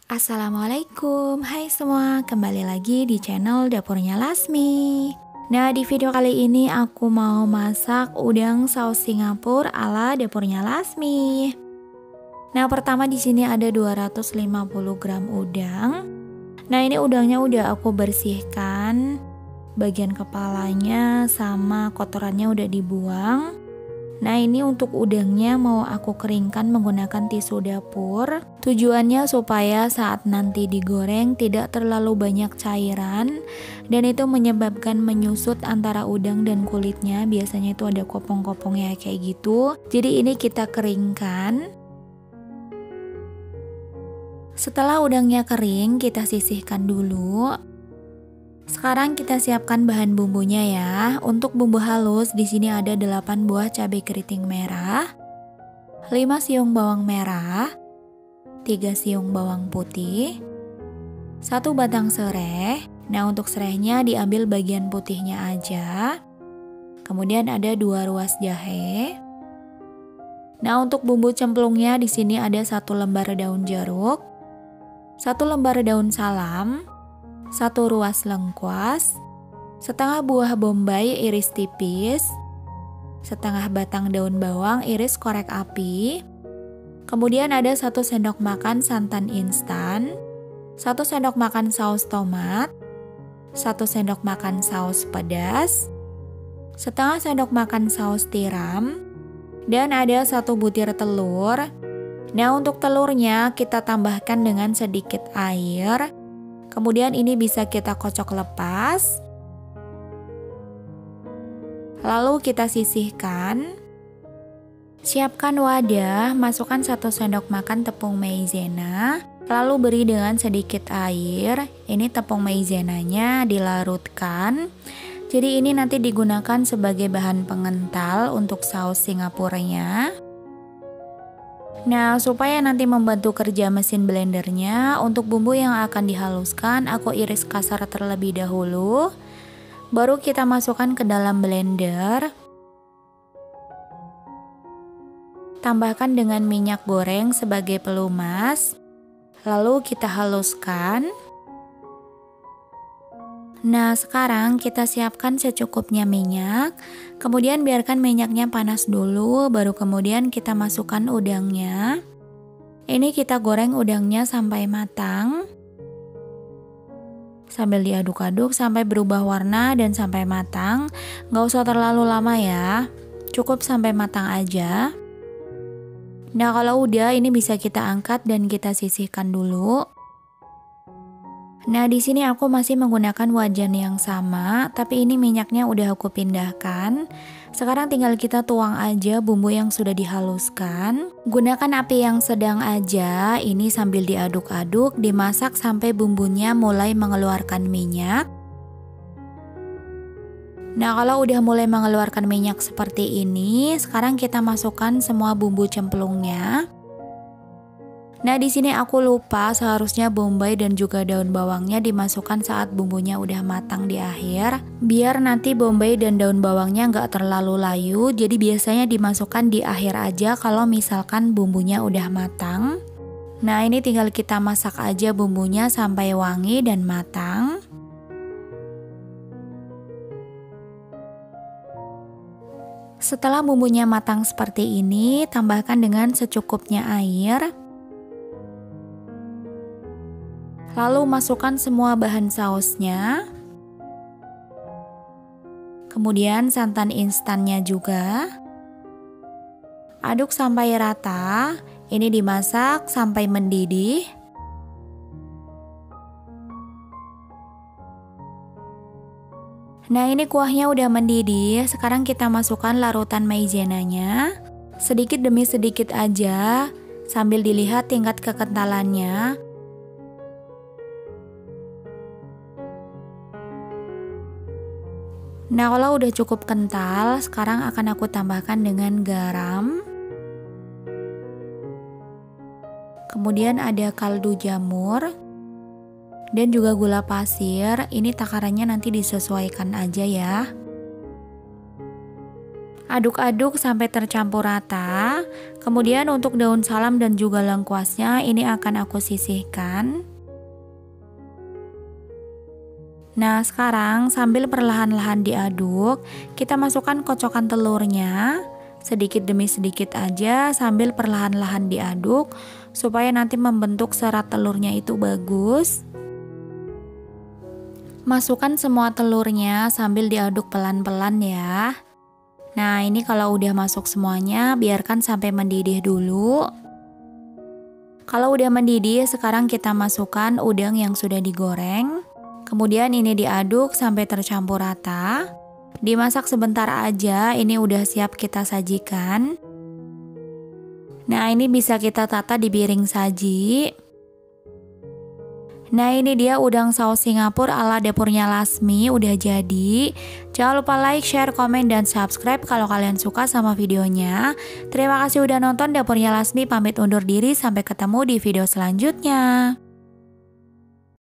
Assalamualaikum, hai semua, kembali lagi di channel Dapurnya Lasmi. Nah, di video kali ini aku mau masak udang saus Singapura ala Dapurnya Lasmi. Nah, pertama di sini ada 250 gram udang. Nah, ini udangnya udah aku bersihkan, bagian kepalanya sama kotorannya udah dibuang. Nah, ini untuk udangnya mau aku keringkan menggunakan tisu dapur. Tujuannya supaya saat nanti digoreng tidak terlalu banyak cairan dan itu menyebabkan menyusut antara udang dan kulitnya. Biasanya itu ada kopong-kopongnya kayak gitu. Jadi ini kita keringkan. Setelah udangnya kering, kita sisihkan dulu. Sekarang kita siapkan bahan bumbunya ya. Untuk bumbu halus di sini ada 8 buah cabai keriting merah, 5 siung bawang merah, 3 siung bawang putih, 1 batang serai. Nah, untuk serainya diambil bagian putihnya aja. Kemudian ada 2 ruas jahe. Nah, untuk bumbu cemplungnya di sini ada 1 lembar daun jeruk, 1 lembar daun salam, 1 ruas lengkuas, setengah buah bombay iris tipis, setengah batang daun bawang iris korek api. Kemudian ada 1 sendok makan santan instan, 1 sendok makan saus tomat, 1 sendok makan saus pedas, setengah sendok makan saus tiram, dan ada 1 butir telur. Nah, untuk telurnya kita tambahkan dengan sedikit air. Kemudian ini bisa kita kocok lepas. Lalu kita sisihkan. Siapkan wadah, masukkan 1 sendok makan tepung maizena, lalu beri dengan sedikit air. Ini tepung maizenanya dilarutkan. Jadi ini nanti digunakan sebagai bahan pengental untuk saus Singapuranya. Nah, supaya nanti membantu kerja mesin blendernya, untuk bumbu yang akan dihaluskan aku iris kasar terlebih dahulu. Baru kita masukkan ke dalam blender. Tambahkan dengan minyak goreng sebagai pelumas. Lalu kita haluskan. Nah, sekarang kita siapkan secukupnya minyak. Kemudian biarkan minyaknya panas dulu, baru kemudian kita masukkan udangnya. Ini kita goreng udangnya sampai matang. Sambil diaduk-aduk sampai berubah warna dan sampai matang. Nggak usah terlalu lama ya, cukup sampai matang aja. Nah, kalau udah ini bisa kita angkat dan kita sisihkan dulu. Nah, di sini aku masih menggunakan wajan yang sama, tapi ini minyaknya udah aku pindahkan. Sekarang tinggal kita tuang aja bumbu yang sudah dihaluskan. Gunakan api yang sedang aja, ini sambil diaduk-aduk, dimasak sampai bumbunya mulai mengeluarkan minyak. Nah, kalau udah mulai mengeluarkan minyak seperti ini, sekarang kita masukkan semua bumbu cemplungnya. Nah, di sini aku lupa, seharusnya bombay dan juga daun bawangnya dimasukkan saat bumbunya udah matang di akhir. Biar nanti bombay dan daun bawangnya nggak terlalu layu, jadi biasanya dimasukkan di akhir aja kalau misalkan bumbunya udah matang. Nah, ini tinggal kita masak aja bumbunya sampai wangi dan matang. Setelah bumbunya matang seperti ini, tambahkan dengan secukupnya air. Lalu masukkan semua bahan sausnya. Kemudian santan instannya juga. Aduk sampai rata. Ini dimasak sampai mendidih. Nah, ini kuahnya udah mendidih. Sekarang kita masukkan larutan maizenanya. Sedikit demi sedikit aja, sambil dilihat tingkat kekentalannya. Nah, kalau udah cukup kental, sekarang akan aku tambahkan dengan garam. Kemudian ada kaldu jamur. Dan juga gula pasir. Ini takarannya nanti disesuaikan aja ya. Aduk-aduk sampai tercampur rata. Kemudian untuk daun salam dan juga lengkuasnya ini akan aku sisihkan. Nah, sekarang sambil perlahan-lahan diaduk, kita masukkan kocokan telurnya. Sedikit demi sedikit aja sambil perlahan-lahan diaduk supaya nanti membentuk serat telurnya itu bagus. Masukkan semua telurnya sambil diaduk pelan-pelan ya. Nah, ini kalau udah masuk semuanya, biarkan sampai mendidih dulu. Kalau udah mendidih, sekarang kita masukkan udang yang sudah digoreng. Kemudian ini diaduk sampai tercampur rata. Dimasak sebentar aja, ini udah siap kita sajikan. Nah, ini bisa kita tata di piring saji. Nah, ini dia udang saus Singapura ala dapurnya Lasmi udah jadi. Jangan lupa like, share, komen, dan subscribe kalau kalian suka sama videonya. Terima kasih udah nonton. Dapurnya Lasmi pamit undur diri, sampai ketemu di video selanjutnya.